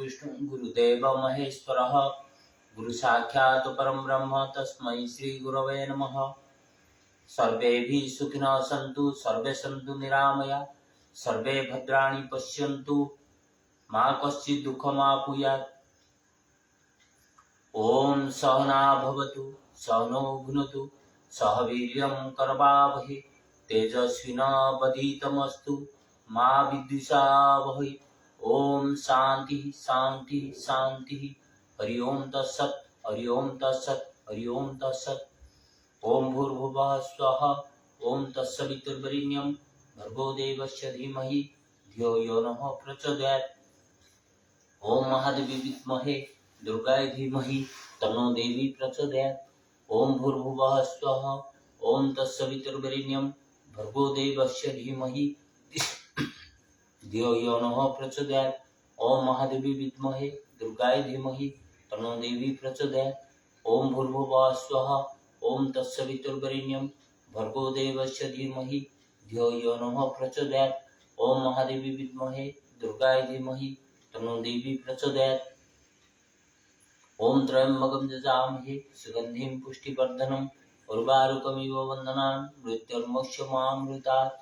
गुरुर्विष्णु गुरुदेव महेश्वरः गुरु साक्षात् परं ब्रह्म तस्मै श्री गुरवे नमः। सर्वेभिः सुखिनः सन्तु सर्वे सन्तु निरामया सर्वे भद्राणि पश्यन्तु मा कश्चित् दुःखमाप्नुयात्। ओम सहना भवतु सहनौ भुनक्तु सह वीर्यं करवावहै तेजस्विनावधीतमस्तु मा विद्विषावहै। ओम शांति शांति शांति। हरि ओम तत्सत् हरि ओम तत्सत् हरि ओम तत्सत्। ओम भूर्भुवः स्वः ओम तत्सवितुर्वरेण्यं भर्गो देवस्य धीमहि धियो यो नः प्रचोदयात्। ओम महादेवी विद्महे दुर्गाय धीमहि तन्नो देवी प्रचोदयात्। ओम भूर्भुवः स्वः ओम तत्सवितुर्वरेण्यं भर्गो देवस्य धीमहि धियो यो नः प्रचोदयात्। ओम महादेवी विद्महे दुर्गाय धीमहि तन्नो देवी प्रचोदयात्। ओम भूर्भुवः स्वः ओम तत्सवितुर्वरेण्यं भर्गो देवस्य धीमहि धियो यो नः प्रचोदयात्। ओम महादेवी विद्महे दुर्गाय धीमहि तन्नो देवी प्रचोदयात्। ओम त्र्यंबकं यजामहे सुगंधिं पुष्टिवर्धनम् उर्वारुकमिव बन्धनान् मृत्युर्मोक्षमामृतात्।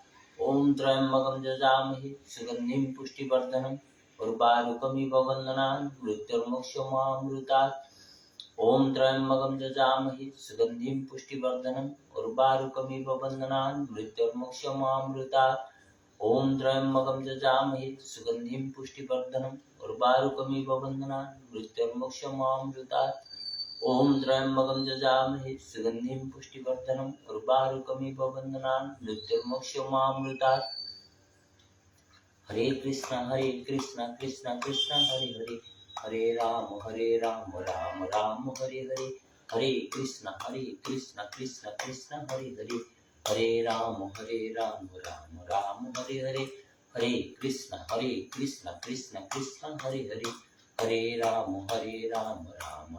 ओम त्र्यंबकं यजामहे सुगंधिं पुष्टिवर्धनम् उर्वारुकमिव बन्धनान् मृत्युर्मोक्षमामृतात्। ओम त्र्यंबकं यजामहे सुगंधिं पुष्टिवर्धनम् उर्वारुकमिव बन्धनान् मृत्युर्मोक्षमामृतात्। ओम त्र्यंबकं यजामहे सुगंधिं पुष्टिवर्धनम् उर्वारुकमिव बन्धनान् मृत्युर्मोक्षमामृतात्। ओम त्र्यंबकं यजामहे सुगंधिं पुष्टिवर्धनम् उर्वारुकमिव बन्धनान् मृत्युर्मोक्षमामृतात्। हरे कृष्ण कृष्ण कृष्ण हरे हरे हरे राम राम राम हरे हरे हरे कृष्ण कृष्ण कृष्ण हरे हरे हरे राम राम राम हरे हरे हरे कृष्ण कृष्ण कृष्ण हरे हरे हरे राम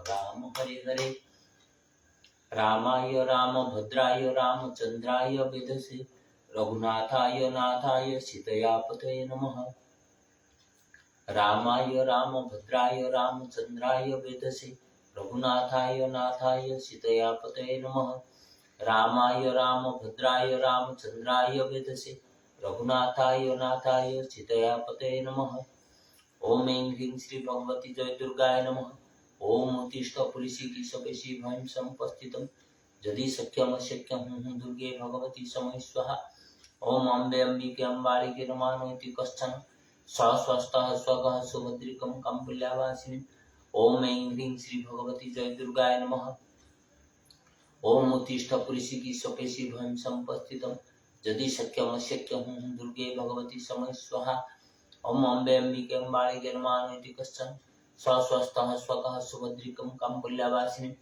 राम हरे हरे। रामाय रामभद्राय रामचंद्राय वेधसे रघुनाथाय नाथाय सीतया पतये नमः। रामाय रामभद्राय रामचंद्राय वेधसे रघुनाथाय नाथाय सीतया पतये नमः। रामाय रामभद्राय रामचंद्राय वेधसे रघुनाथाय नाथाय सीतया पतये नमः। ओम ऐं ह्रीं श्री भगवती जय दुर्गाय नमः। ओम उत्तिष्ठ पुलिसिकी सपेशी भयं समुपस्थितं यदि शक्यम अशक्यं हुं दुर्गे भगवती समय स्वाहा। ओम अम्बे अम्बिके अम्बालिके नमामि कश्चन स्वस्वस्तः स्वगः सुभद्रिकं कम्पुल्यावासिनीम्। ओम ऐं ह्रीं श्री भगवती जय दुर्गाय नमः। ओम उत्तिष्ठ पुलिसिकी सपेशी भयं समुपस्थितं यदि शक्यम अशक्यं हुं दुर्गे भगवती समय स्वाहा। ओम अम्बे अम्बिके अम्बालिके नमामि कश्चन स्वस्वस्तः स्वगः सुभद्रिकं कम्पुल्यावासिनीम्।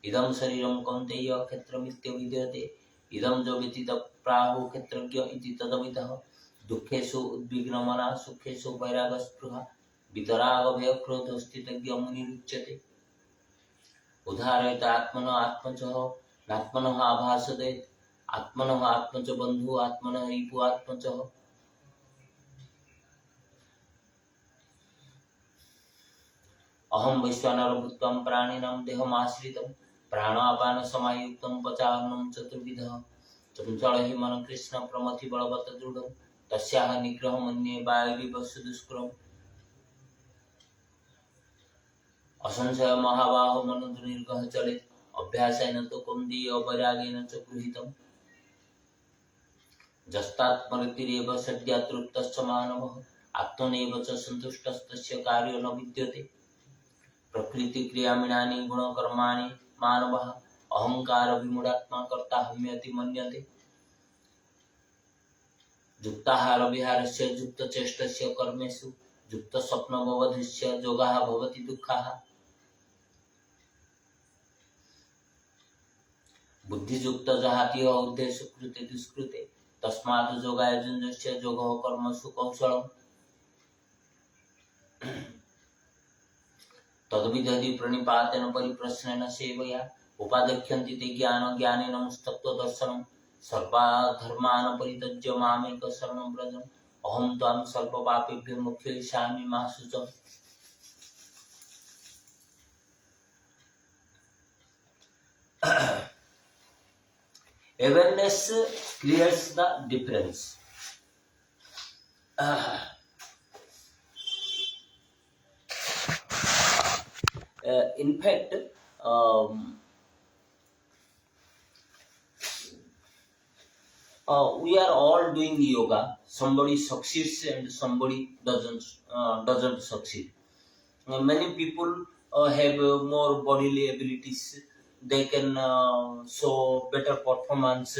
इदं शरीरं कौन्तेय क्षेत्रमित्यभिधीयते इदं जो व्यतीत प्राहुः क्षेत्रज्ञ इति तदविदः। दुःखेषु उद्विग्नमनः सुखेषु वैरागस्पृहा वितरागभयक्रोधस्थितज्ञ मुनिरुच्यते। उदाहरयत आत्मनः आत्मचः नात्मनः आभासतेत् आत्मनः आत्मच बन्धुः आत्मनः रिपुः आत्मचः। अहं वैश्वानरो भूत्वा प्राणिनां देहमाश्रितं प्राणापानसमायुक्तं पचान्नं चतुर्विधः। चञ्चल हि मन कृष्ण प्रमथि बलवत् दृढं तस्याः निग्रहमन्ये वायुरिव सुदुष्करम्। असंशय महाबाहो मनोनिर्गः चलेत् अभ्यासेन तु कौन्तेय वैराग्येन च गृहीतम्। यस्तात्मरतिरेव सद्यातृप्तश्च मानवः आत्मनैव च सन्तुष्टस्तस्य कार्यो न विद्यते। प्रकृति क्रियामीणानि गुणकर्माणि मानवः अहंकार विमूढात्मा कर्ताहम्यति मन्यते। युक्ताहार विहारस्य युक्तचेष्टस्य कर्मेषु युक्तस्वप्नबोधस्य योगः भवति दुःखः। बुद्धियुक्त जहाति ऊर्ध्वेषु कृते दुष्कृते तस्मात् योगाय युञ्जस्य योगः कर्मसु कौशलम्। तद्विदधि प्रणिपातेन परिप्रश्नेन सेवया उपादख्यन्ति ते ज्ञानेन मुस्तत्वदर्शनं। सर्वधर्मान् परित्यज्य मामेक शरणं व्रज अहं त्वां सर्वपापेभ्यो मोक्षयिष्यामि मा शुचः। Awareness creates the difference. In fact, um, we are all doing yoga. Somebody succeeds and somebody doesn't succeed. Many people have more bodily abilities. They can show better performance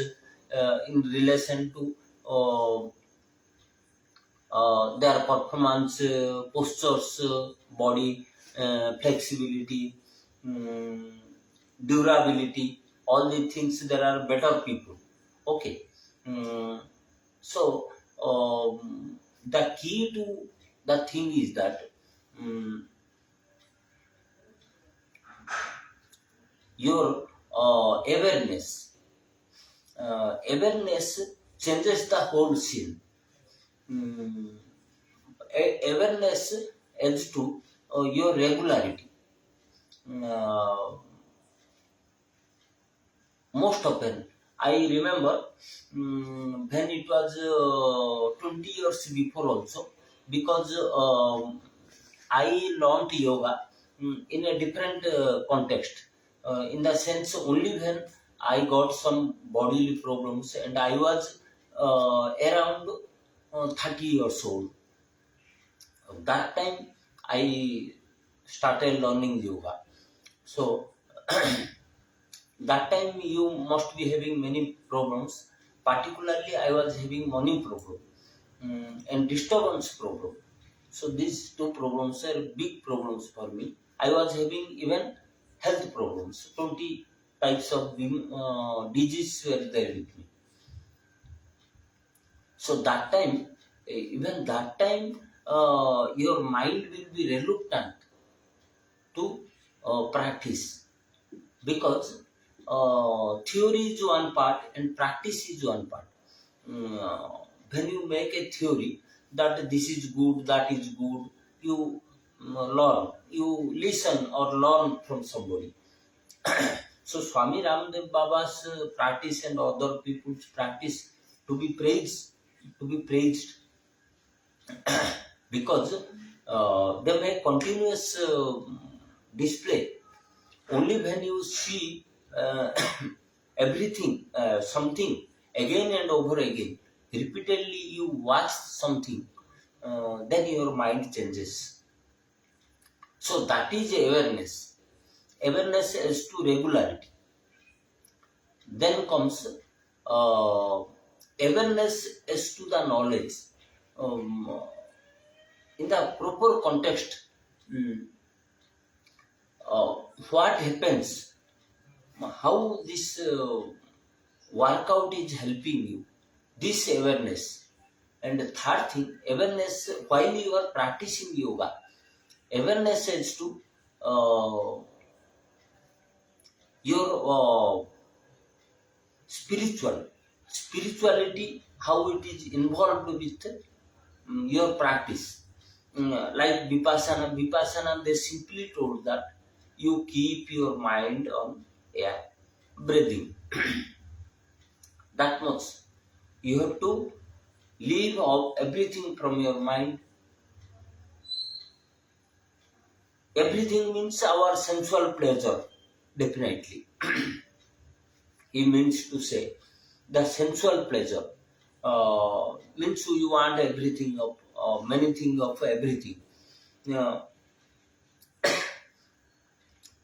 in relation to their performance, postures, body flexibility, um, durability. All the things there are better people. Okay. Mm, so the key to the thing is that um, your awareness changes the whole scene. Mm, Awareness adds to your regularity. Uh, Most often, I remember when it was 20 years before also, because I learned yoga in a different context. In the sense, only when I got some bodily problems and I was around 30 years old. That time I started learning yoga. So that time you must be having many problems. Particularly I was having money problem and disturbance problem. So these two problems are big problems for me. I was having even health problems. 20 types of diseases were there with me. So that time, even that time, your mind will be reluctant to practice, because theory is one part and practice is one part. When you make a theory that this is good, that is good, you you listen or learn from somebody. So Swami Ramdev Baba's practice and other people's practice to be praised, because they make continuous display. Only when you see everything, something again and over again, repeatedly you watch something, then your mind changes. So that is awareness. Awareness as to regularity. Then comes awareness as to the knowledge. Um, in the proper context, mm, uh, what happens, how this workout is helping you, this awareness. And the third thing, awareness while you are practicing yoga, awareness is to your spirituality, how it is involved with your practice. Like Vipassana, they simply told that you keep your mind on air, breathing. That much. You have to leave out everything from your mind. Everything means our sensual pleasure, definitely. He means to say the sensual pleasure means you want everything of many things of everything. Uh,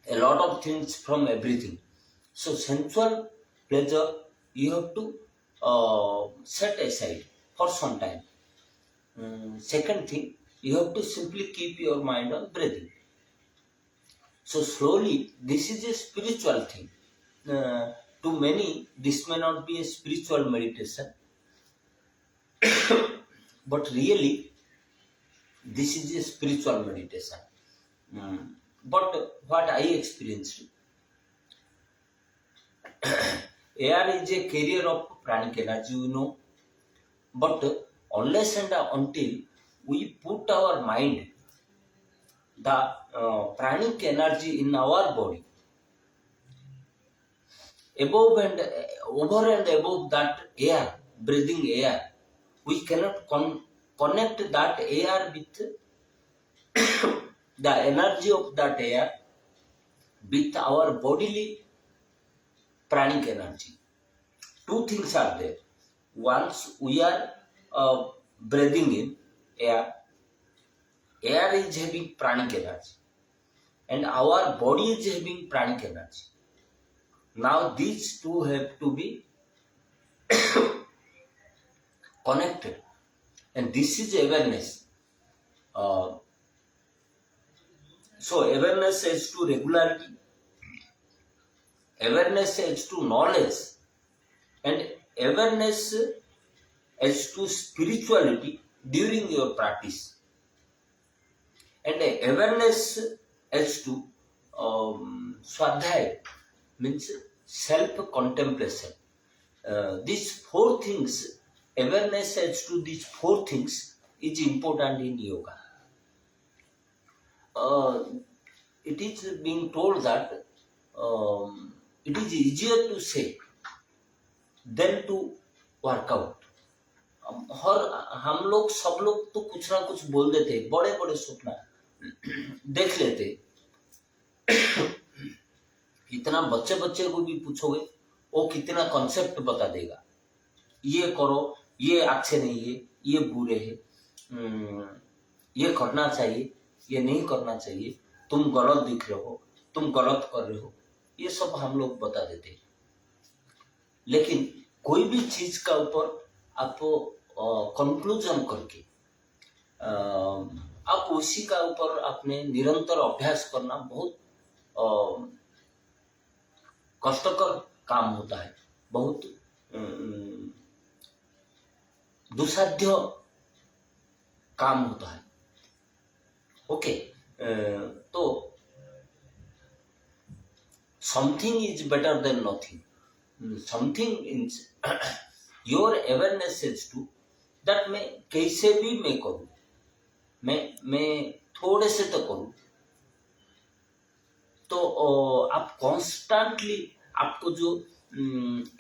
a lot of things from everything. So sensual pleasure you have to set aside for some time. Second thing, you have to simply keep your mind on breathing. So slowly, this is a spiritual thing. To many, this may not be a spiritual meditation, but really, this is a spiritual meditation. But what I experienced, air is a carrier of pranic energy, but unless and until we put our mind, the pranic energy in our body, above and over and above that air, breathing air, we cannot connect that air with the energy of that air with our bodily pranic energy. Two things are there. Once we are breathing in air, air is having pranic energy, and our body is having pranic energy. Now these two have to be connected, and this is awareness. So awareness is to regularity, awareness is to knowledge, and awareness is to spirituality during your practice, and awareness is to swadhyaya, means self-contemplation. These four things, awareness as to these four things is important in yoga. It is being told that it is easier to say than to work out. हम लोग सब लोग तो कुछ ना कुछ बोल देते, बड़े बड़े सपना देख लेते। इतना बच्चे बच्चे को भी पूछोगे वो कितना कॉन्सेप्ट बता देगा, ये करो, ये अच्छे नहीं है, ये बुरे है, ये करना चाहिए, ये नहीं करना चाहिए, तुम गलत दिख रहे हो, तुम गलत कर रहे हो, ये सब हम लोग बता देते हैं। लेकिन कोई भी चीज का ऊपर आप कंक्लूजन करके आप उसी का ऊपर अपने निरंतर अभ्यास करना बहुत कष्टकर काम होता है, बहुत दुसाध्य काम होता है। ओके, तो something is better than nothing, something is your awareness is to that मैं कैसे भी मैं करूं, मैं थोड़े से तो करूं, तो आप कॉन्स्टेंटली आपको जो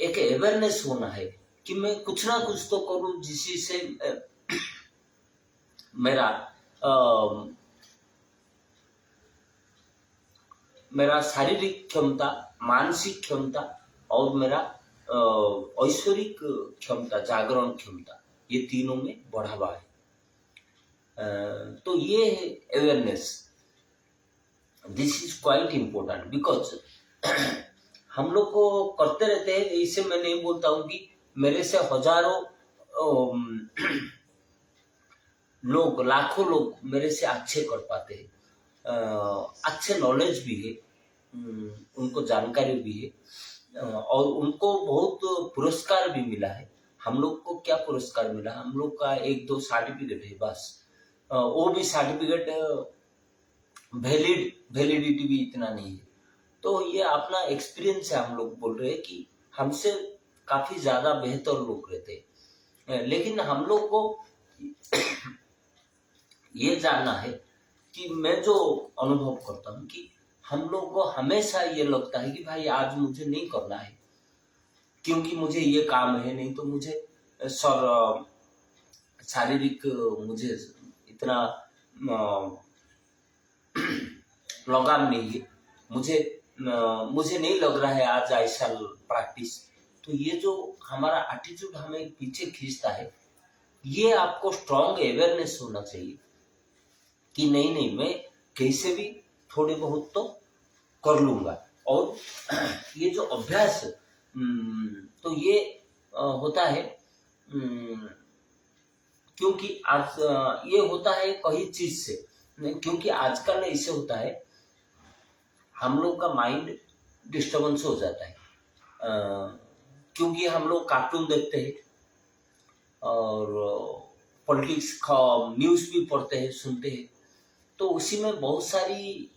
एक अवेयरनेस होना है कि मैं कुछ ना कुछ तो करूं जिससे से मेरा शारीरिक क्षमता, मानसिक क्षमता और मेरा ऐश्वरिक क्षमता, जागरण क्षमता, ये तीनों में बढ़ावा है। तो ये है awareness, this is quite important because हम लोग को करते रहते हैं। इससे मैं नहीं बोलता हूँ कि मेरे से हजारों लोग, लाखों लोग मेरे से अच्छे कर पाते हैं, अच्छे नॉलेज भी है, उनको जानकारी भी है और उनको बहुत पुरस्कार भी मिला है। हम लोग को क्या पुरस्कार मिला? हम लोग का 1-2 सर्टिफिकेट है बस, वो भी सर्टिफिकेट वैलिडिटी भी इतना नहीं है। तो ये अपना एक्सपीरियंस है, हम लोग बोल रहे हैं कि हमसे काफी ज्यादा बेहतर लोग रहते हैं। लेकिन हम लोग को ये जानना है कि मैं जो अनुभव करता हूँ कि हम लोग को हमेशा ये लगता है कि भाई आज मुझे नहीं करना है क्योंकि मुझे ये काम है, नहीं तो मुझे शारीरिक मुझे इतना लगाव नहीं है, मुझे नहीं लग रहा है आज ऐसा प्रैक्टिस। तो ये जो हमारा एटीट्यूड हमें पीछे खींचता है, ये आपको स्ट्रॉन्ग अवेयरनेस होना चाहिए कि नहीं मैं कैसे भी थोड़े बहुत तो कर लूंगा। और ये जो अभ्यास तो ये होता है क्योंकि आज ये होता है कई चीज से, क्योंकि आजकल इससे होता है हम लोग का माइंड डिस्टर्बेंस हो जाता है, क्योंकि हम लोग कार्टून देखते हैं और पॉलिटिक्स का न्यूज भी पढ़ते हैं, सुनते हैं। तो उसी में बहुत सारी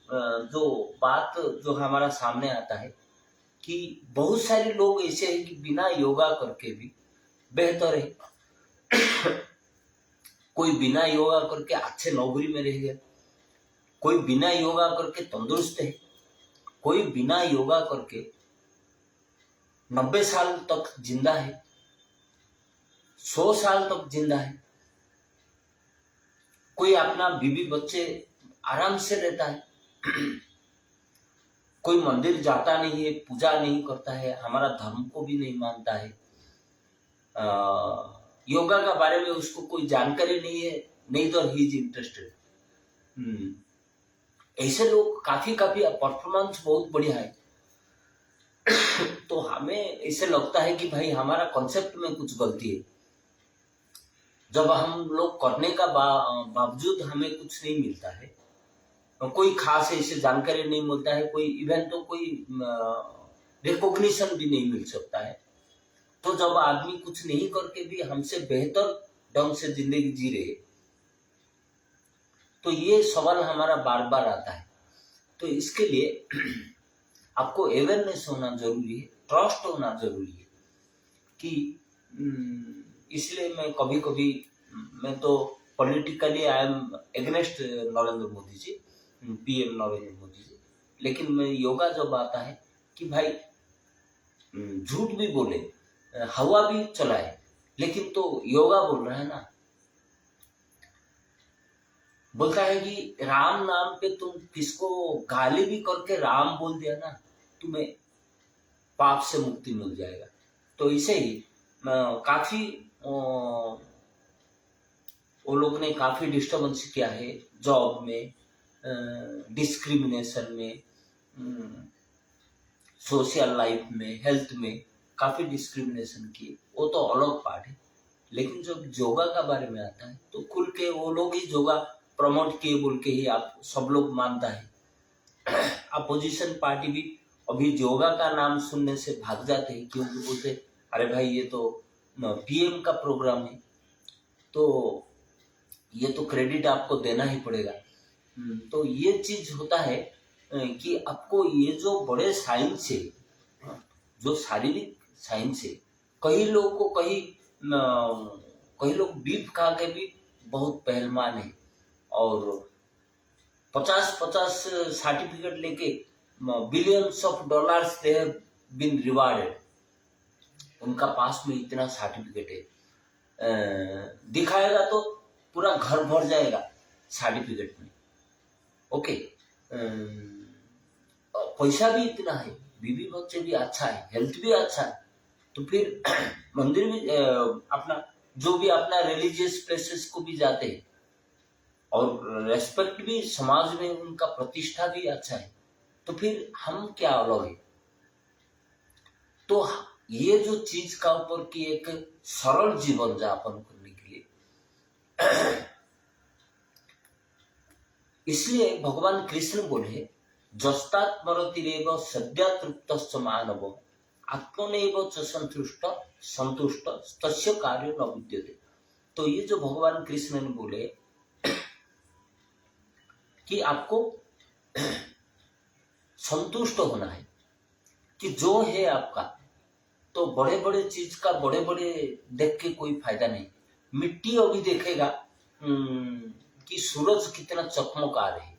जो बात जो हमारा सामने आता है कि बहुत सारे लोग ऐसे हैं कि बिना योगा करके भी बेहतर है। कोई बिना योगा करके अच्छे नौकरी में रह गया, कोई बिना योगा करके तंदुरुस्त है, कोई बिना योगा करके 90 साल तक जिंदा है, 100 साल तक जिंदा है। कोई अपना बीवी बच्चे आराम से रहता है, कोई मंदिर जाता नहीं है, पूजा नहीं करता है, हमारा धर्म को भी नहीं मानता है, योगा का बारे में उसको कोई जानकारी नहीं है, नहीं तो ही इज इंटरेस्टेड। ऐसे लोग काफी परफॉर्मेंस बहुत बढ़िया है। तो हमें ऐसे लगता है कि भाई हमारा कॉन्सेप्ट में कुछ गलती है। जब हम लोग करने का बावजूद हमें कुछ नहीं मिलता है, कोई खास ऐसे जानकारी नहीं मिलता है, कोई इवेंट तो कोई रिकॉग्निशन भी नहीं मिल सकता है। तो जब आदमी कुछ नहीं करके भी हमसे बेहतर ढंग से जिंदगी जी रहे, तो ये सवाल हमारा बार बार आता है। तो इसके लिए आपको अवेयरनेस होना जरूरी है, ट्रस्ट होना जरूरी है कि इसलिए मैं कभी कभी मैं तो politically I am against Narendra Modi ji, PM Narendra Modi ji, लेकिन मैं योगा जब आता है कि भाई झूठ भी बोले, हवा भी चलाए, लेकिन तो योगा बोल रहा है ना। बोलता है कि राम नाम पे तुम किसको गाली भी करके राम बोल दिया ना, तुम्हें पाप से मुक्ति मिल जाएगा। तो इसे ही काफी वो लोग ने काफी डिस्टर्बेंस किया है जॉब में, डिस्क्रिमिनेशन में, सोशल लाइफ में, हेल्थ में काफी डिस्क्रिमिनेशन किए, वो तो अलग पार्ट है। लेकिन जब योगा का बारे में आता है तो खुल के वो लोग ही योगा प्रमोट किए बोल के ही आप सब लोग मानता है। अपोजिशन पार्टी भी अभी योगा का नाम सुनने से भाग जाते हैं, क्योंकि बोलते अरे भाई ये तो पीएम का प्रोग्राम है, तो ये तो क्रेडिट आपको देना ही पड़ेगा। तो ये चीज होता है कि आपको ये जो बड़े साइंस है, जो शारीरिक साइंस है, कई लोगों को कई लोग बीफ खा के भी बहुत पहलवान है और 50 सर्टिफिकेट लेके billions of dollars they have been rewarded. उनका पास में इतना सर्टिफिकेट है, दिखाएगा तो पूरा घर भर जाएगा सर्टिफिकेट में। ओके, पैसा भी इतना है, बीवी बच्चे भी अच्छा है, हेल्थ भी अच्छा है, तो फिर मंदिर भी अपना जो भी अपना रिलीजियस प्लेसेस को भी जाते हैं और रेस्पेक्ट भी समाज में उनका प्रतिष्ठा भी अच्छा है, तो फिर हम क्या अलग है। तो ये जो चीज का ऊपर की एक सरल जीवन यापन करने के लिए इसलिए भगवान कृष्ण बोले जस्तात्मरतिरेव सद्या तृप्तश्च मानव आत्मनैव च संतुष्ट तस्य कार्य न विद्यते। तो ये जो भगवान कृष्ण ने बोले कि आपको संतुष्ट होना है कि जो है आपका, तो बड़े बड़े चीज का बड़े बड़े देख के कोई फायदा नहीं। मिट्टी अभी देखेगा कि सूरज कितना चकमका रहे,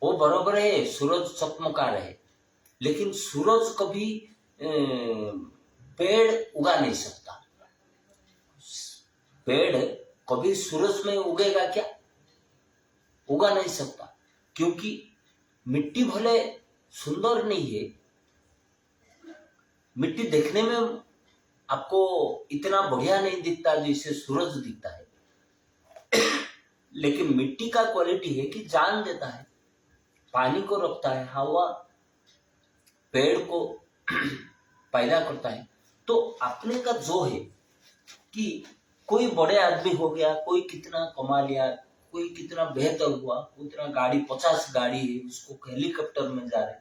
वो बराबर है, सूरज चकमका रहे, लेकिन सूरज कभी पेड़ उगा नहीं सकता। पेड़ कभी सूरज में उगेगा क्या? उगा नहीं सकता, क्योंकि मिट्टी भले सुंदर नहीं है, मिट्टी देखने में आपको इतना बढ़िया नहीं दिखता जैसे सूरज दिखता है, लेकिन मिट्टी का क्वालिटी है कि जान देता है, पानी को रखता है, हवा पेड़ को पैदा करता है। तो अपने का जो है कि कोई बड़े आदमी हो गया, कोई कितना कमा लिया, कोई कितना बेहतर हुआ, उतना गाड़ी 50 गाड़ी है, उसको हेलीकॉप्टर में जा रहे,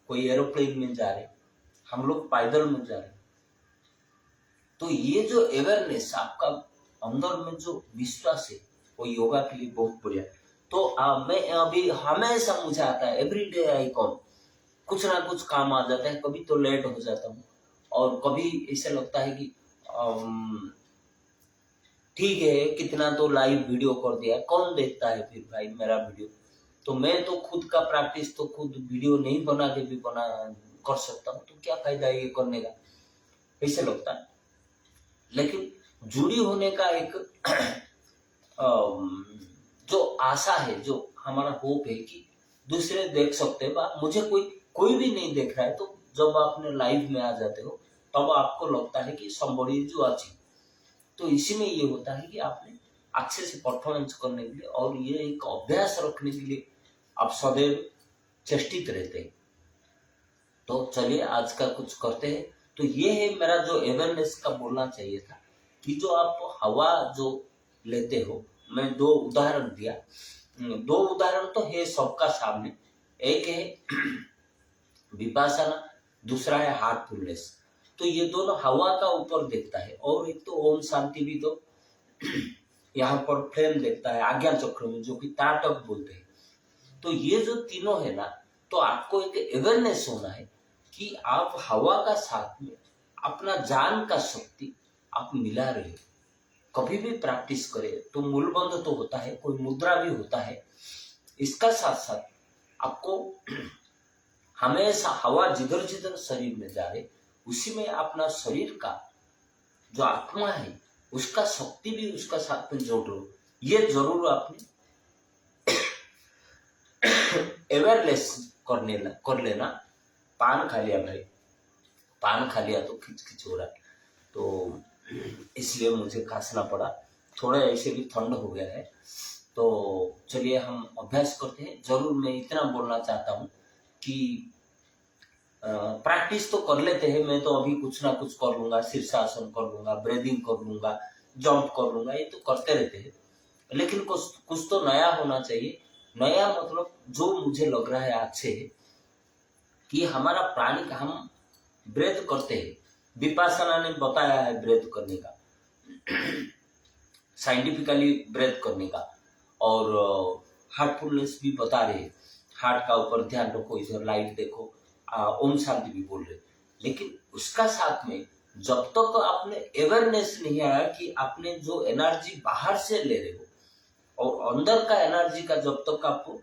कोई एरोप्लेन में जा रहे, हम लोग पैदल में जा रहे। तो ये जो अवेयरनेस आपका अंदर में जो विश्वास है वो योगा के लिए बहुत बढ़िया। तो मैं अभी हमेशा मुझे आता है, एवरीडे आई कम, कुछ ना कुछ काम आ जाता है, कभी तो लेट हो जाता हूँ और कभी ऐसा लगता है कि ठीक है कितना तो लाइव वीडियो कर दिया, कौन देखता है फिर भाई मेरा वीडियो। तो मैं तो खुद का प्रैक्टिस तो खुद वीडियो नहीं बना के भी कर सकता हूँ, तो क्या फायदा है ये करने का, ऐसे लगता है। लेकिन जुड़ी होने का एक जो आशा है, जो हमारा होप है कि दूसरे देख सकते हैं, मुझे कोई भी नहीं देख रहा है, तो जब आपने लाइव में आ जाते हो तब आपको लगता है कि somebody is watching। तो इसी में ये होता है कि आपने अच्छे से परफॉर्मेंस करने के लिए और ये एक अभ्यास रखने के लिए आप सदैव चेष्टित रहते हैं। तो चलिए आज का कुछ करते हैं। तो ये है मेरा जो अवेयरनेस का बोलना चाहिए था कि जो आप हवा जो लेते हो, मैं 2 उदाहरण दिया। 2 उदाहरण तो है सबका सामने, एक है विपासना, दूसरा है हार्टफुलनेस। तो ये दोनों हवा का ऊपर देखता है, और एक तो ओम शांति भी तो यहाँ पर फ्लेम देखता है आज्ञा चक्र में, जो कि ताटक बोलते हैं। तो ये जो तीनों है ना, तो आपको एक अवेयरनेस होना है कि आप हवा का साथ में अपना जान का शक्ति आप मिला रहे हो। कभी भी प्रैक्टिस करें तो मूलबंध तो होता है, कोई मुद्रा भी होता है, इसका साथ साथ आपको हमेशा हवा जिधर जिधर शरीर में जा रहे उसी में अपना शरीर का जो आत्मा है उसका शक्ति भी उसका साथ में जोड़ लो। ये जरूर आपने अवेयरनेस कर लेना। पान खा लिया भाई, पान खा लिया तो खिच हो रहा है, तो इसलिए मुझे खांसना पड़ा, थोड़ा ऐसे भी ठंड हो गया है। तो चलिए हम अभ्यास करते हैं। जरूर मैं इतना बोलना चाहता हूँ कि प्रैक्टिस तो कर लेते हैं, मैं तो अभी कुछ ना कुछ कर लूंगा, शीर्षासन कर लूंगा, ब्रीदिंग कर लूंगा, जंप कर लूंगा, ये तो करते रहते हैं। लेकिन कुछ तो नया होना चाहिए। नया मतलब जो मुझे लग रहा है आज से कि हमारा प्राणी का हम ब्रेथ करते हैं, विपासना ने बताया है ब्रेथ करने का, साइंटिफिकली ब्रेथ करने का, और हार्टफुलनेस भी बता रहे हैं, हार्ट का ऊपर ध्यान रखो, इधर लाइट देखो, ओम शांति भी बोल रहे। लेकिन उसका साथ में जब तक आपने अवेयरनेस नहीं आया कि आपने जो एनर्जी बाहर से ले रहे हो और अंदर का एनर्जी का जब तक आपको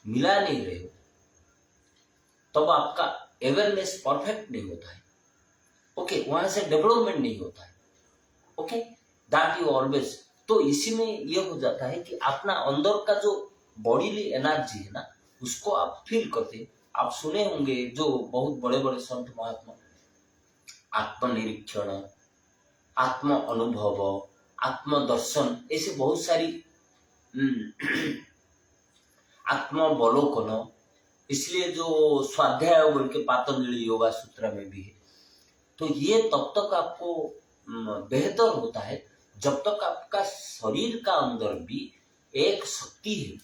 मिला नहीं रहे हो, तब आपका अवेयरनेस परफेक्ट नहीं होता है। ओके, वहां से डेवलपमेंट नहीं होता है। Okay, that you always. तो इसी में यह हो जाता है कि अपना अंदर का जो बॉडीली एनर्जी है ना, उसको आप फील करते। आप सुने होंगे जो बहुत बड़े बड़े संत महात्मा आत्मनिरीक्षण, आत्म अनुभव, आत्मदर्शन, ऐसे बहुत सारी आत्मावलोकन, इसलिए जो स्वाध्याय बोल के पातंजलि योगा सूत्र में भी है। तो ये तब तक आपको बेहतर होता है जब तक आपका शरीर का अंदर भी एक शक्ति है,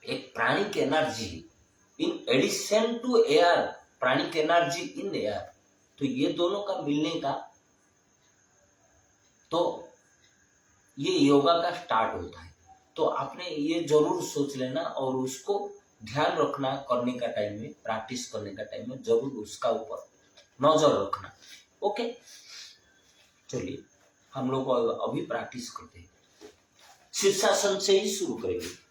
एक pranic energy in addition to air, pranic energy in air. तो ये दोनों का मिलने का, तो ये योगा का स्टार्ट होता है। तो आपने ये जरूर सोच लेना और उसको ध्यान रखना, करने का टाइम में, प्रैक्टिस करने का टाइम में जरूर उसका ऊपर नजर रखना। ओके, चलिए हम लोग अभी प्रैक्टिस करते हैं। शीर्षासन से ही शुरू करेंगे।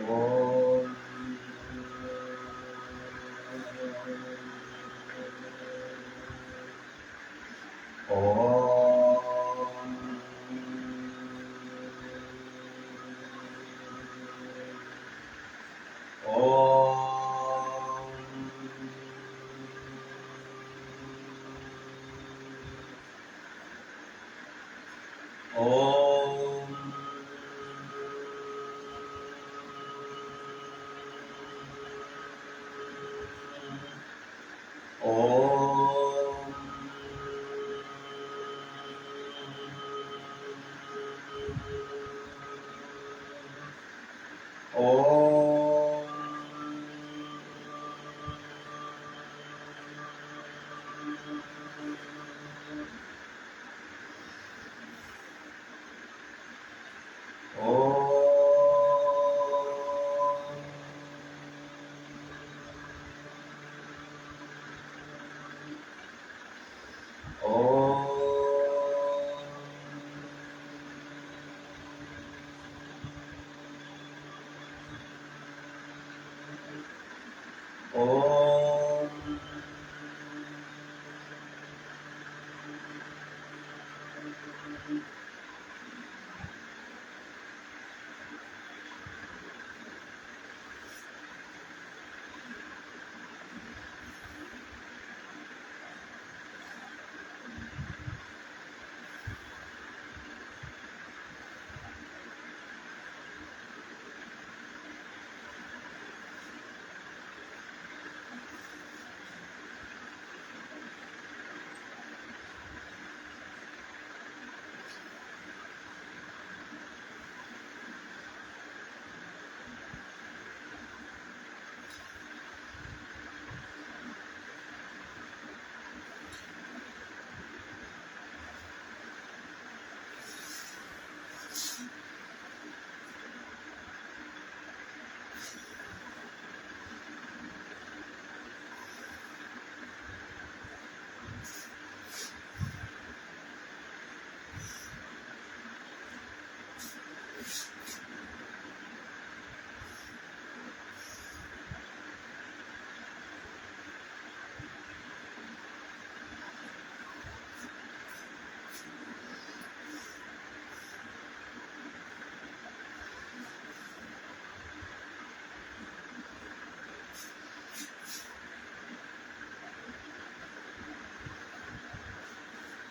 ओम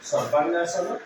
Sarpangasana.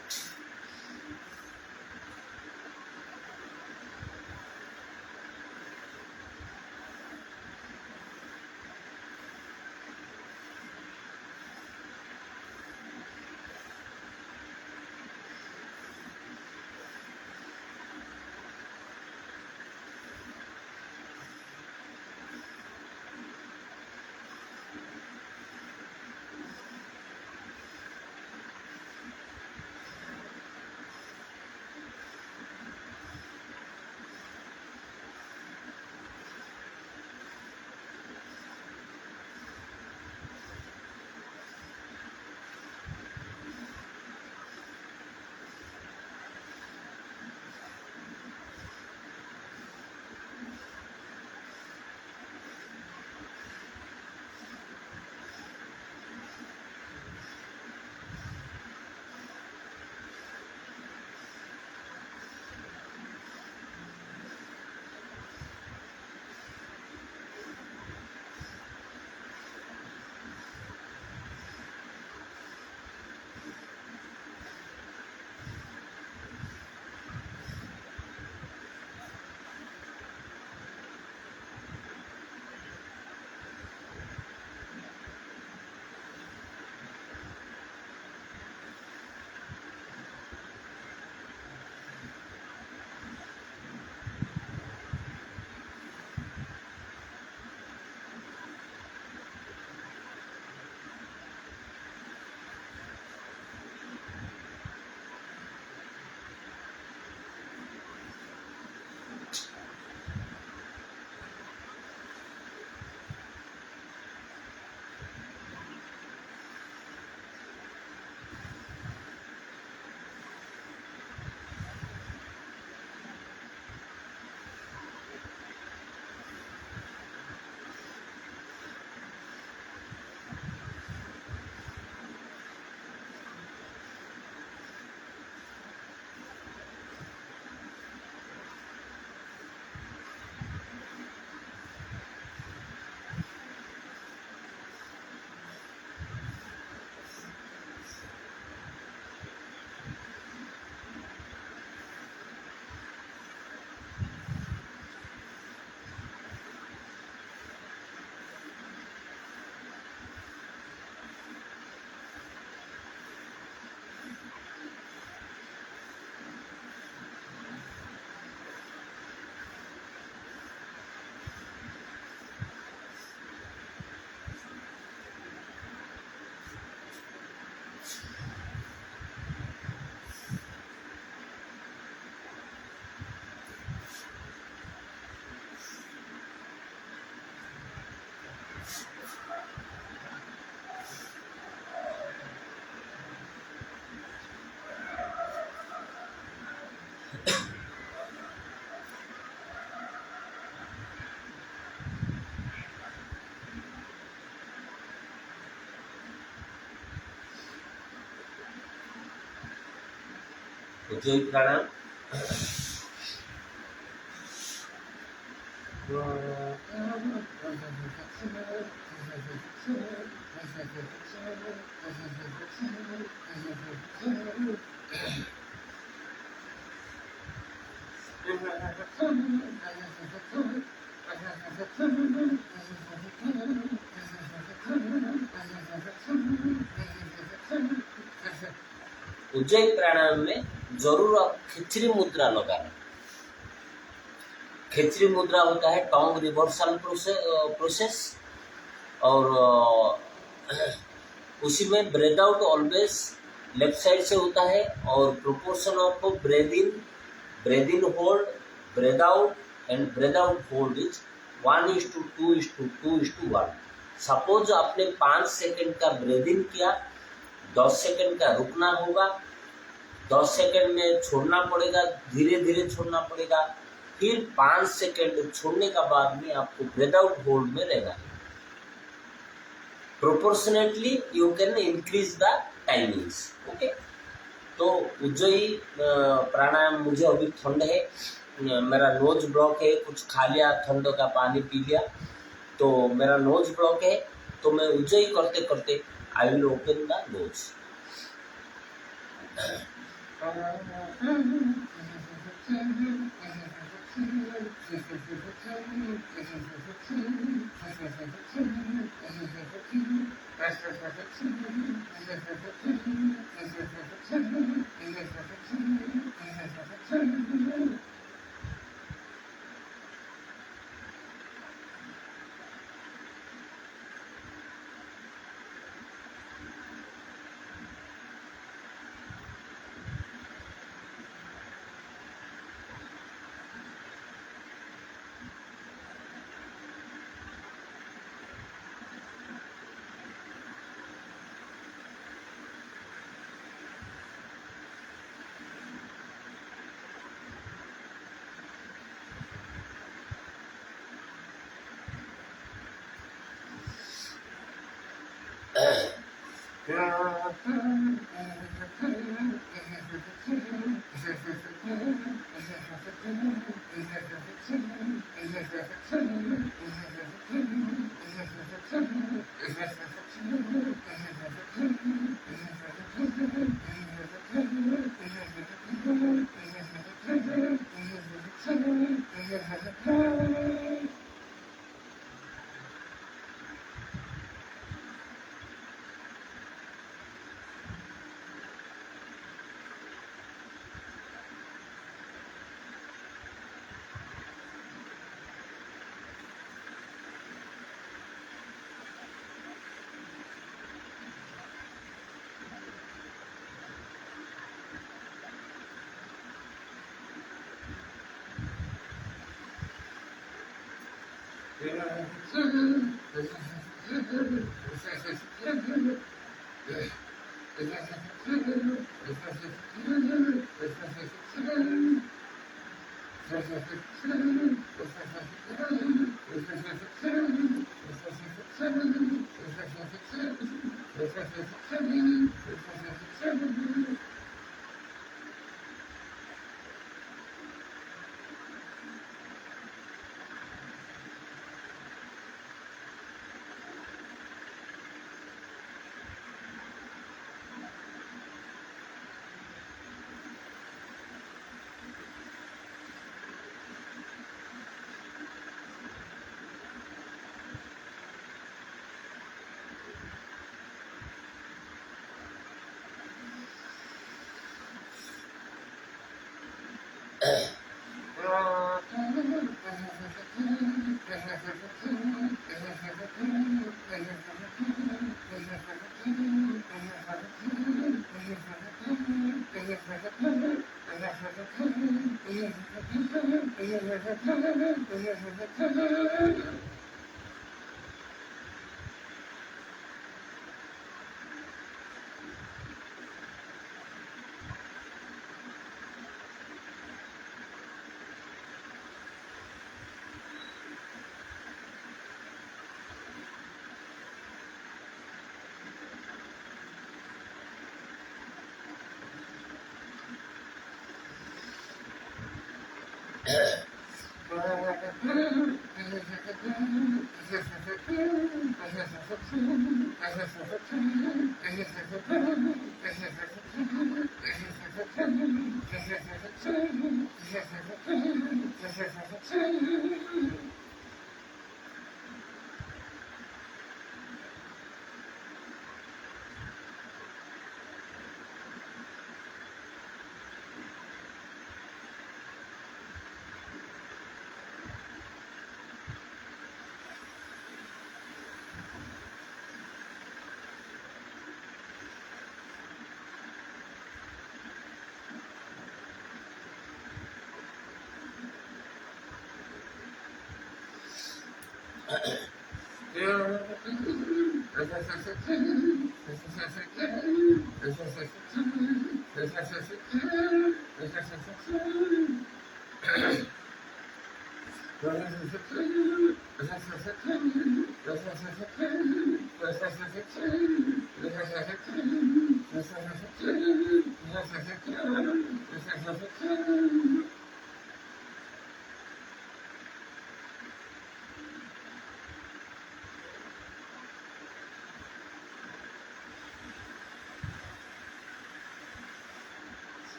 उज्जयी प्राणायाम। उज्जयी प्राणायाम में जरूर आप खिचड़ी मुद्रा लगाना। खिचड़ी मुद्रा होता है टोंग रिवर्सल प्रोसेस, और उसी में breath out always left side से होता है, और proportion of breath in hold, breath out and breath out hold is 1:2:2:1। Suppose आपने 5 सेकंड का ब्रेथ इन किया, 10 सेकंड का रुकना होगा, 10 सेकंड में छोड़ना पड़ेगा, धीरे धीरे छोड़ना पड़ेगा, फिर 5 सेकंड छोड़ने का बाद में आपको ब्रेथ आउट होल्ड में रहना है। Proportionately you can increase the timings. Okay, तो उज्जयी प्राणायाम, मुझे अभी ठंड है, मेरा नोज ब्लॉक है, कुछ खा लिया, ठंड का पानी पी लिया, तो मेरा नोज ब्लॉक है, तो मैं उज्जयी करते करते I will open the nose.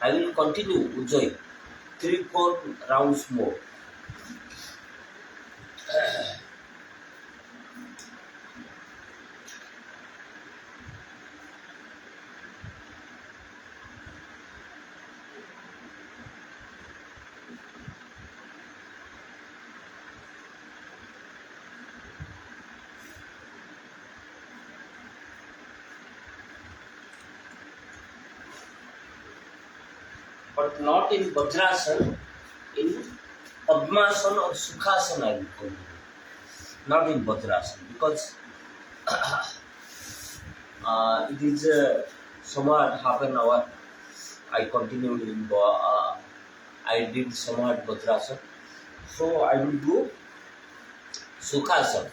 I will continue, Ujjoy. 3-4 rounds more. But not in Vajrasana, in Padmasana or Sukhasana I will continue. Not in Vajrasana, because it is somewhat half an hour. I continued in I did somewhat Vajrasana. So I will do Sukhasana.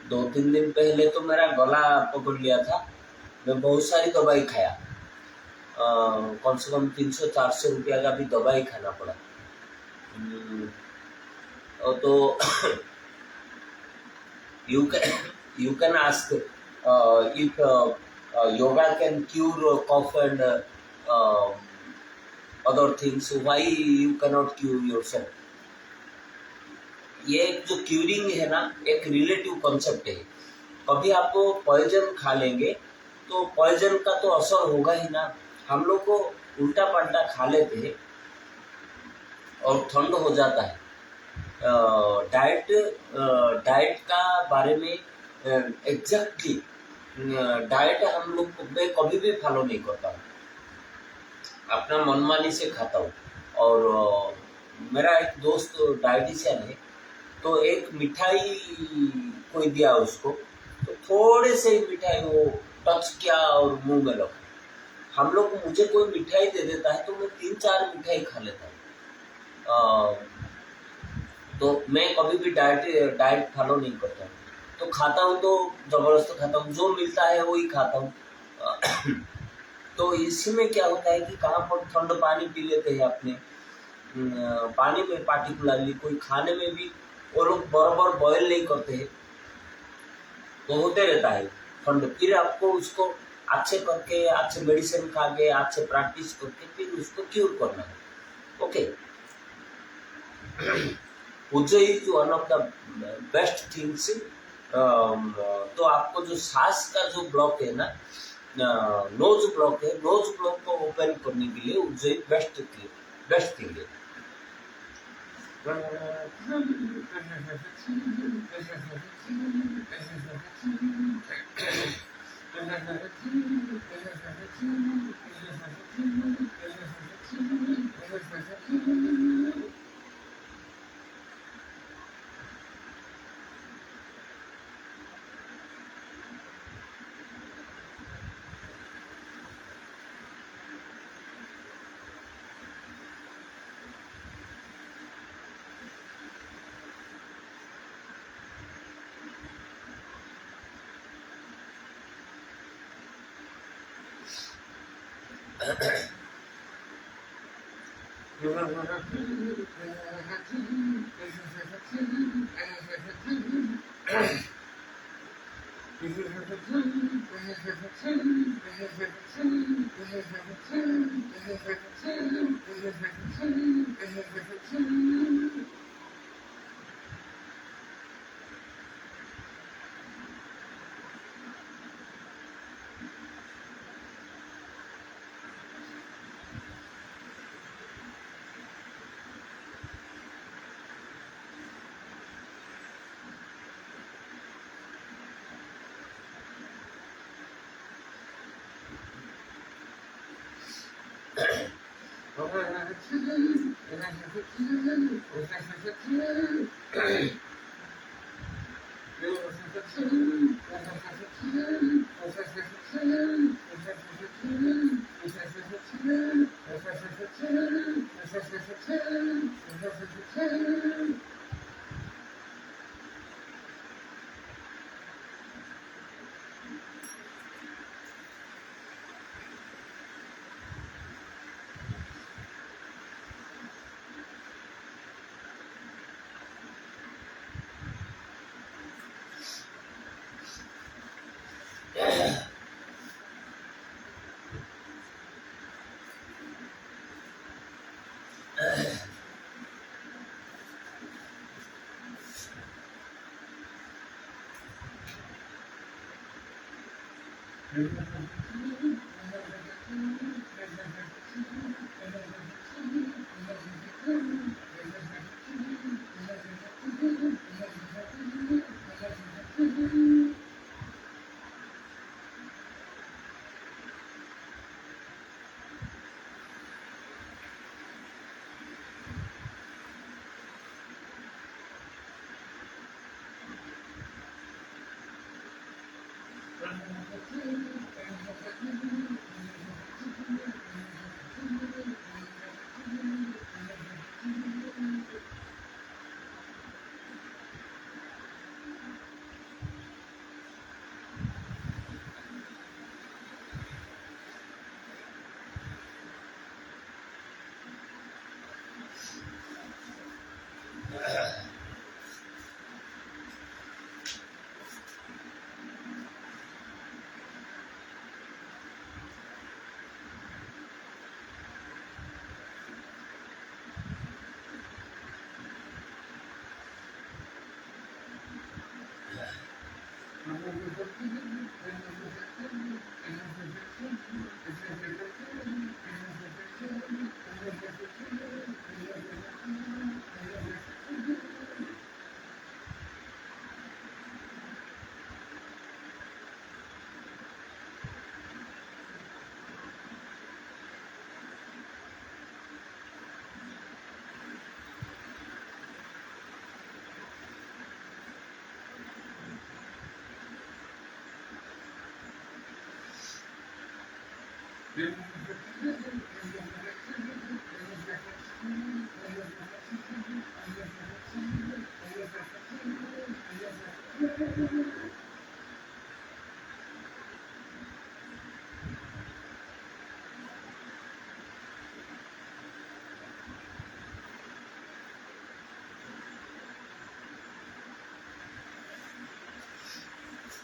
2-3 दिन पहले तो मेरा गला पकड़ लिया था। मैं बहुत सारी दवाई खाया, कम से कम 300-400 रुपया का भी दवाई खाना पड़ा। और तो you can ask if yoga can cure cough and other things, why you cannot cure yourself? ये जो क्यूरिंग है ना, एक रिलेटिव कॉन्सेप्ट है। कभी आप पॉइजन खा लेंगे तो पॉइजन का तो असर होगा ही ना। हम लोग को उल्टा पल्टा खा लेते हैं और ठंड हो जाता है। डाइट का बारे में एग्जैक्टली डाइट हम लोग मैं कभी भी फॉलो नहीं करता हूँ, अपना मनमानी से खाता हूँ। और मेरा एक दोस्त डायटिशियन है, तो एक मिठाई कोई दिया उसको, तो थोड़े से ही मिठाई वो टच किया और मुंह में लगा। हम लोग, मुझे कोई मिठाई दे देता है तो मैं 3-4 मिठाई खा लेता हूँ। तो मैं कभी भी डाइट फॉलो नहीं करता हूँ। तो खाता हूँ तो जबरदस्त खाता हूँ, जो मिलता है वही खाता हूँ। तो इसी में क्या होता है कि कहाँ पर ठंड पानी पी लेते हैं अपने, पानी में पार्टिकुलरली, कोई खाने में भी वो लोग बराबर बॉयल नहीं करते हैं, तो होते रहता है ठंड। फिर आपको उसको अच्छे करके, अच्छे मेडिसिन खा के, अच्छे प्रैक्टिस करके फिर उसको क्योर करना है। Okay, Ujjayi is one of the best things. तो आपको जो सांस का जो ब्लॉक है ना, नोज ब्लॉक है, नोज ब्लॉक को ओपन करने के लिए उज्जै बेस्ट थिंग है।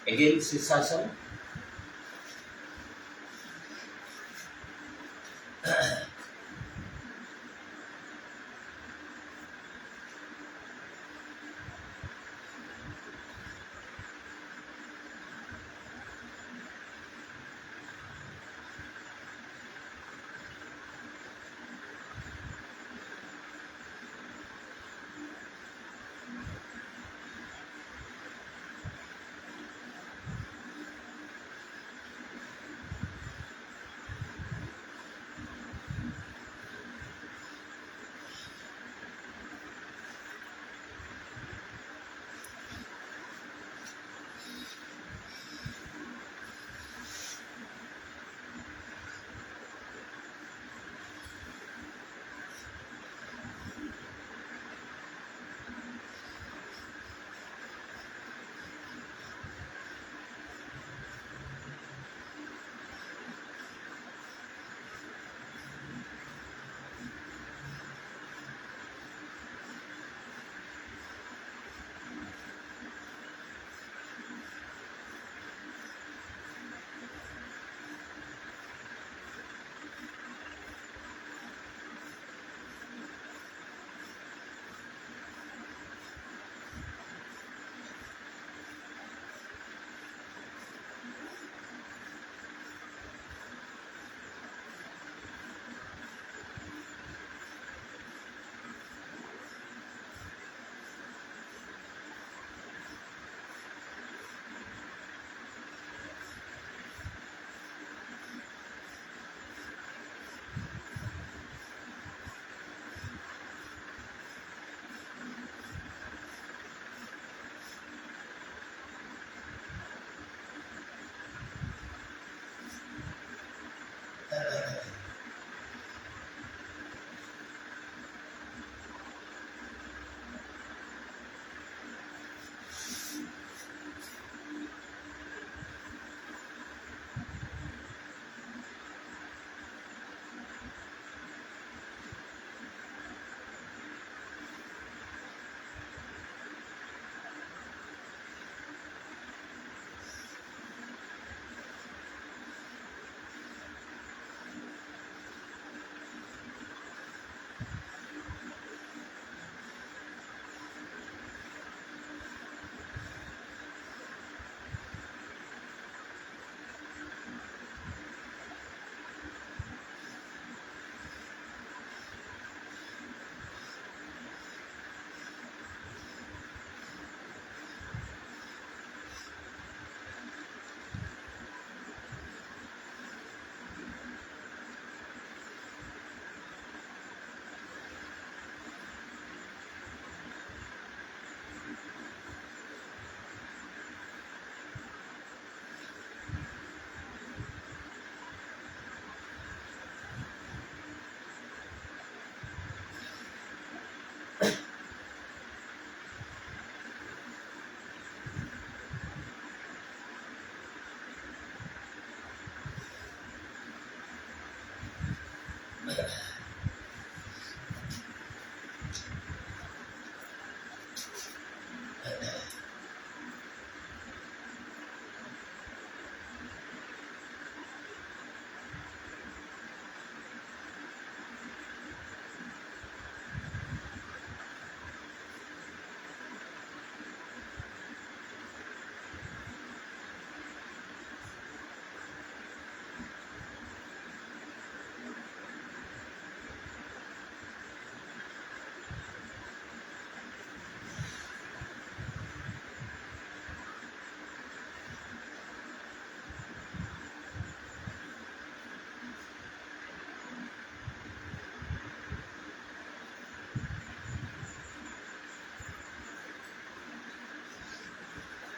Again, Sirsasana.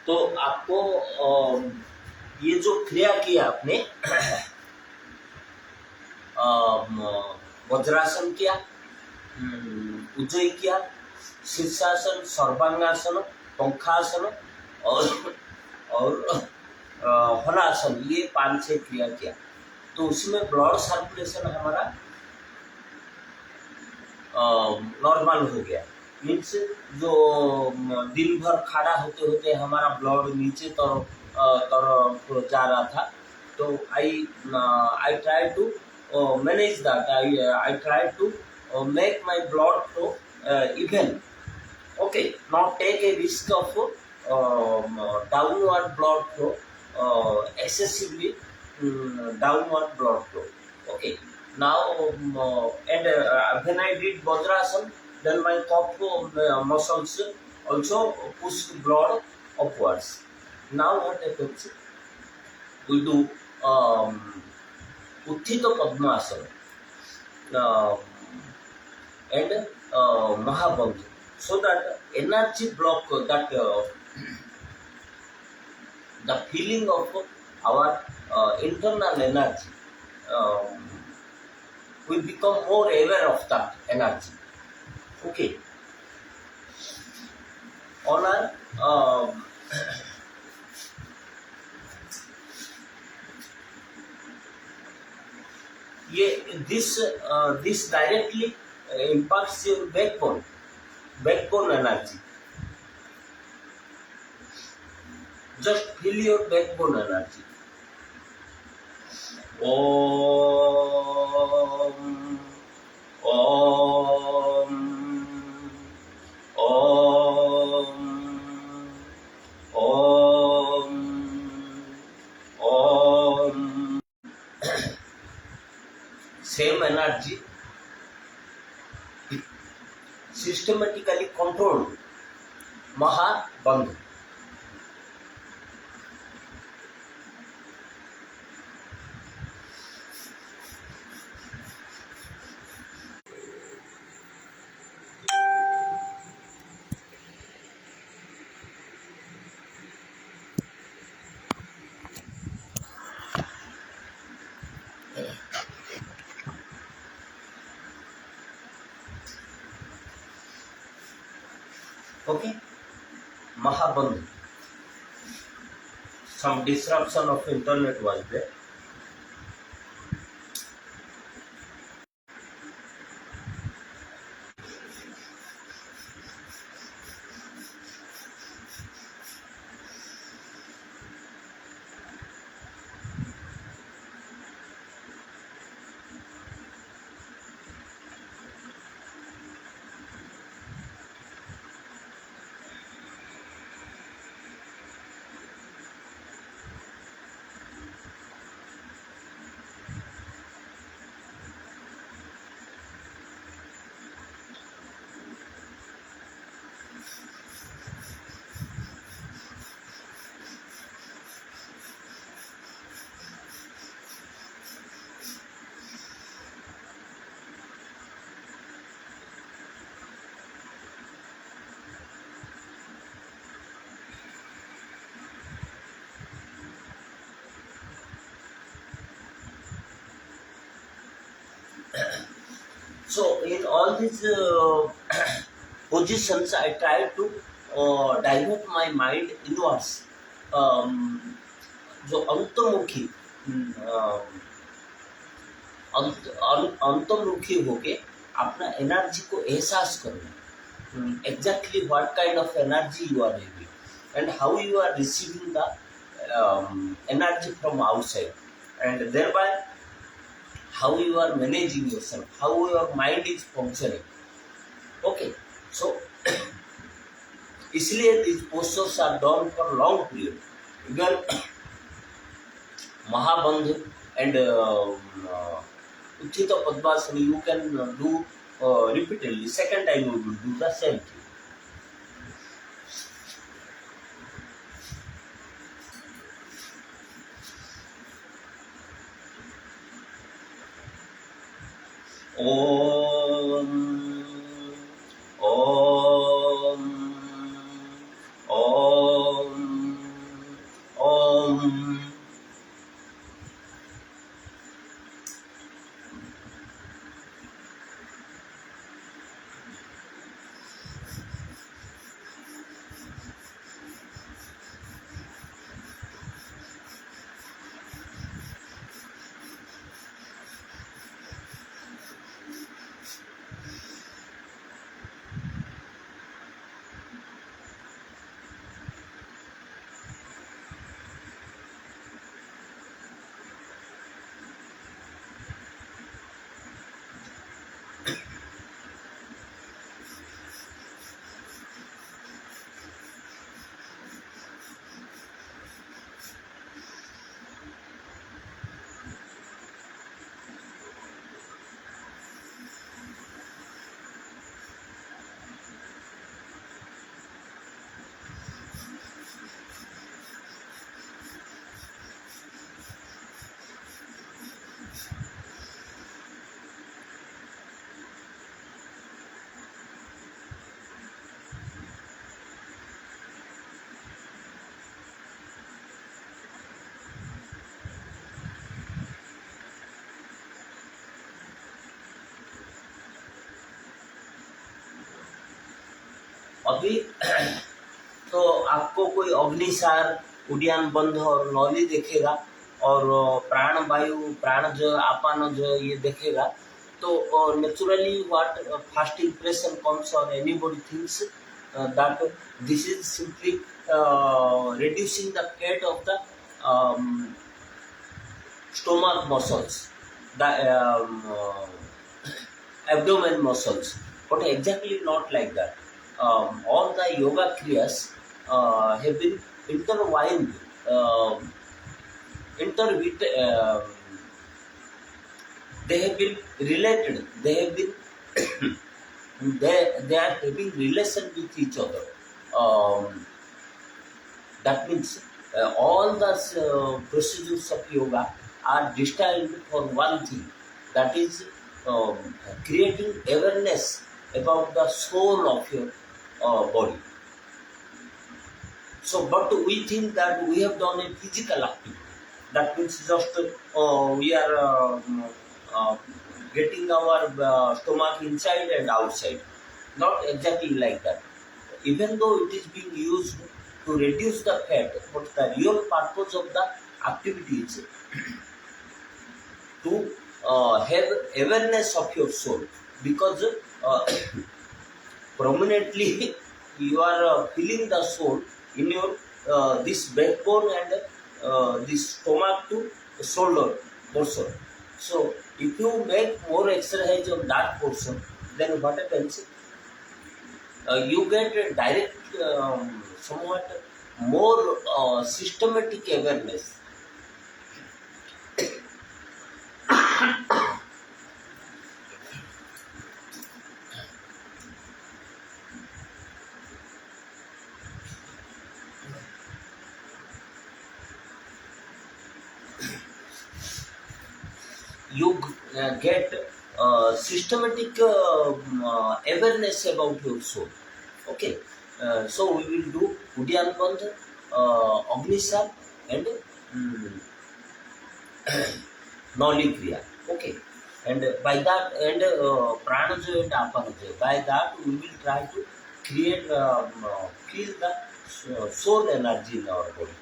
तो आपको ये जो क्रिया की आपने वज्रासन किया, उज्जयी किया, शीर्षासन, सर्वांगासन, पंखासन और हलासन, ये 5-6 क्रिया किया। तो उसमें ब्लड सर्कुलेशन हमारा नॉर्मल हो गया। मीन्स जो दिन भर खड़ा होते होते हमारा ब्लड नीचे तरफ जा रहा था, तो I try to manage that. I try to make my blood flow even. Okay, not take a risk of downward blood flow, excessively downward blood flow. Okay, now when I did Vajrasan, then my top muscles also push blood upwards. Now what happens? We do Utthita Padmasana and Mahabandha, so that energy block, that the feeling of our internal energy, we become more aware of that energy. Okay, on our this directly impacts your backbone energy. Just feel your backbone energy. Om, Om, Om, Om, Om. Same energy systematically controlled. Mahabandha. Okay, Mahabandha. Some disruption of internet was there. So in all these positions, I try to divert my mind inwards. जो अंतर्मुखी अंतर्मुखी होके अपना energy को एहसास करना. Exactly what kind of energy you are having and how you are receiving the energy from outside, and thereby how you are managing yourself, how your mind is functioning. Okay, so इसलिए these postures are done for long period. Even Mahabandha and Utthita Padmasana you can do repeatedly. Second time you will do the same thing. Om, Om, Om, Om. अभी तो आपको कोई अग्निसार, उद्यान बंध और नौली देखेगा और प्राण वायु, प्राण जो आपान जो ये देखेगा, तो naturally what first impression comes और anybody thinks that this is simply reducing the fat of the stomach muscles, the abdomen muscles, but exactly not like that. All the yoga kriyas have been intertwined, interwit they have been related, they have been they are having relation with each other. That means all the procedures of yoga are destined for one thing, that is creating awareness about the soul of your body. So, but we think that we have done a physical activity. That means just we are getting our stomach inside and outside. Not exactly like that. Even though it is being used to reduce the fat, but the real purpose of the activity is to have awareness of your soul, because prominently you are feeling the soul in your this backbone and this stomach to shoulder portion. So if you make more exercise on that portion, then what happens? You get a direct, somewhat more systematic awareness. You get systematic awareness about your soul. Okay, so we will do Udyan Bandh, Agnisar, and Noli Kriya. Okay, and by that, and Pranajo and Apanajo, by that we will try to create, feel the soul energy in our body.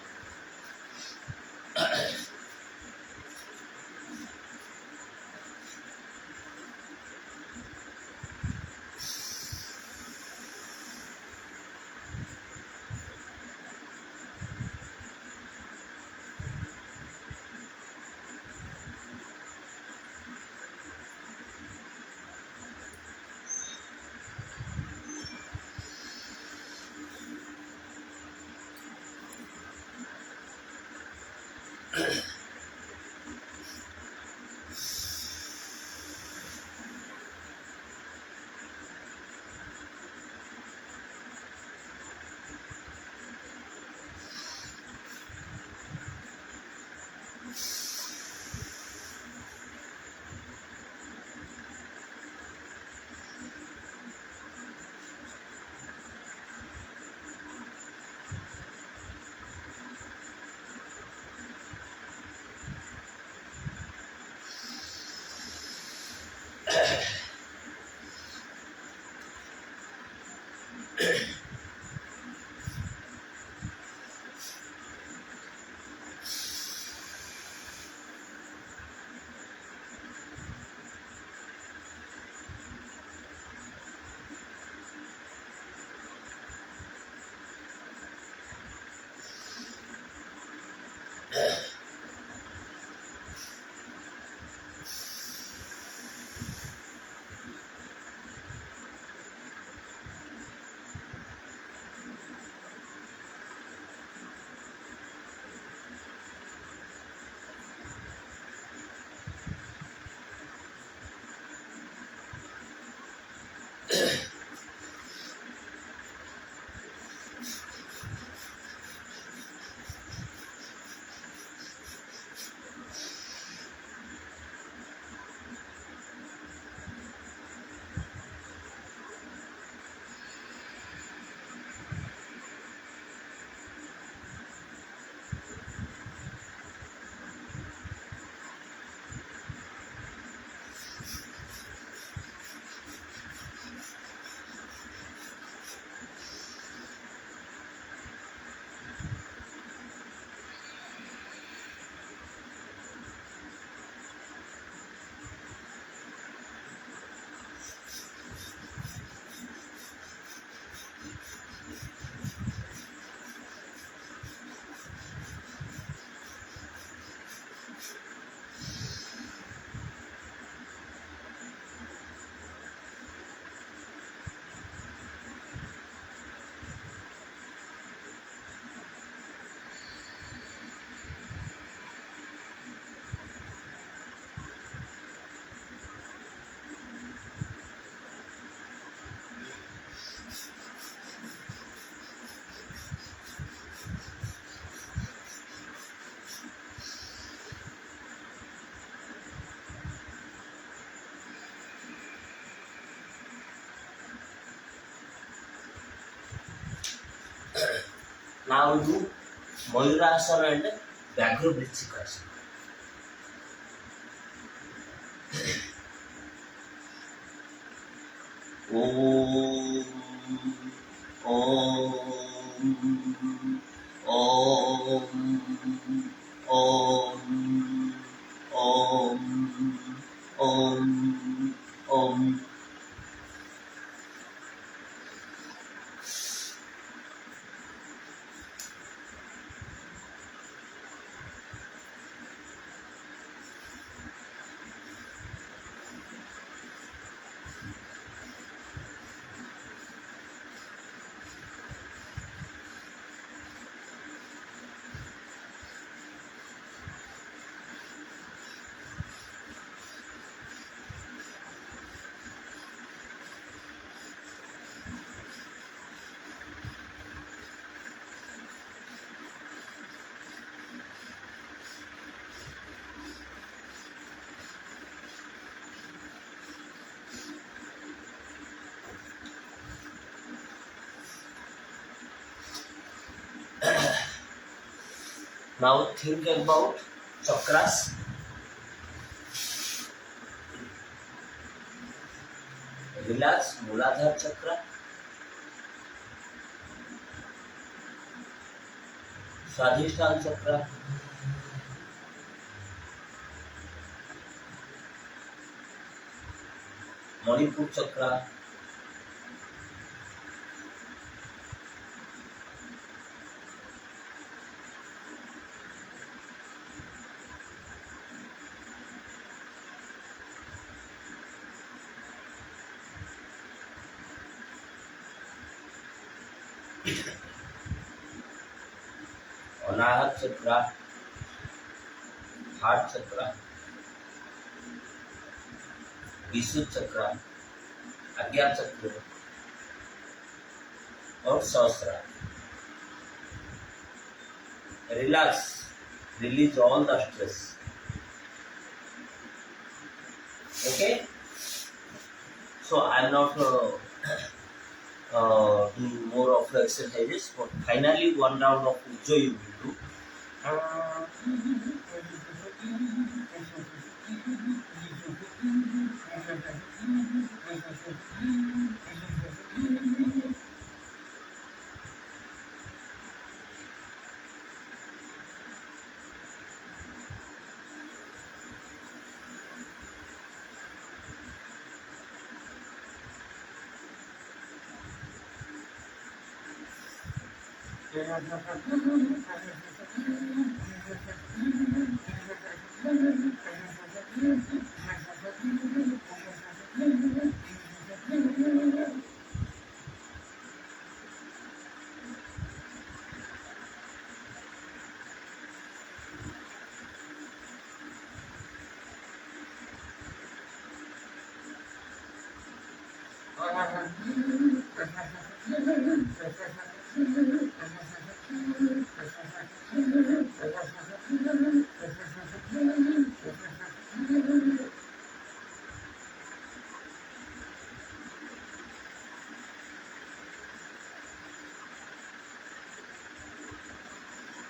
Now do Mayurasana and Vyaghra Vrichikasana. Om Om Om Om Om Om Om. Now think about chakras. Relax Muladhara chakra, Swadhisthana chakra, Manipur chakra, Anahat chakra, heart chakra, Visuddha chakra, Agya chakra और Sahasrara. Relax, release all the stress. Okay? So I am not doing more of exercises, but finally one round of Ujjayi you will do.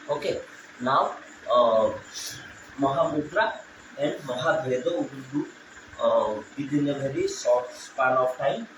Okay, now Mahamudra and Mahabheda we will do within a very short span of time.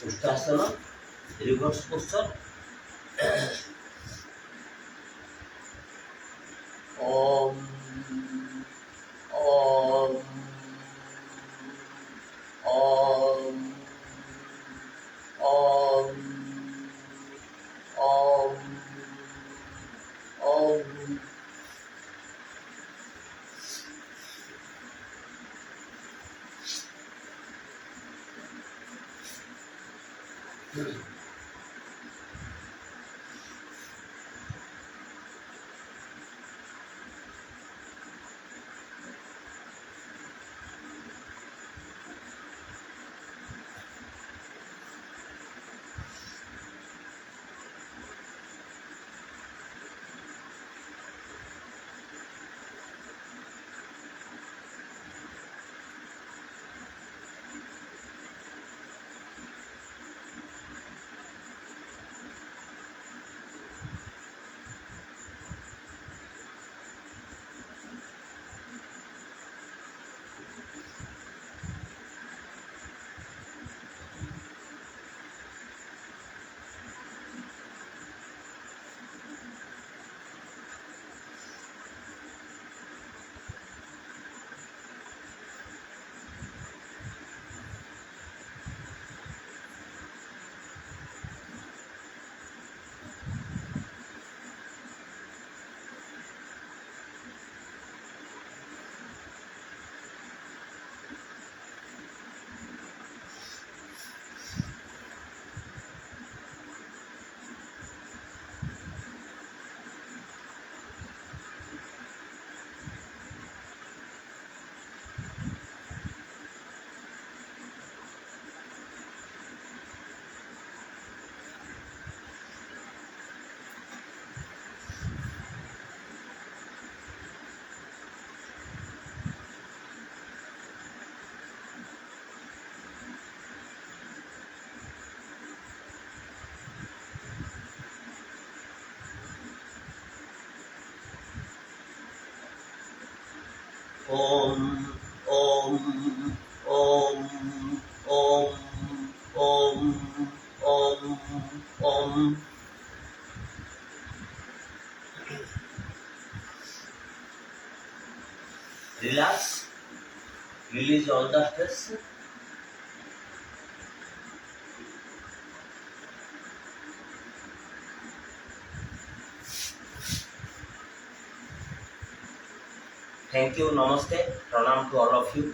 Ushtrasana, reverse posture. Om Om Om Om Om Om. Om Om Om Om Om Om Om. Relax, release all the stress. Thank you, namaste, pranam to all of you.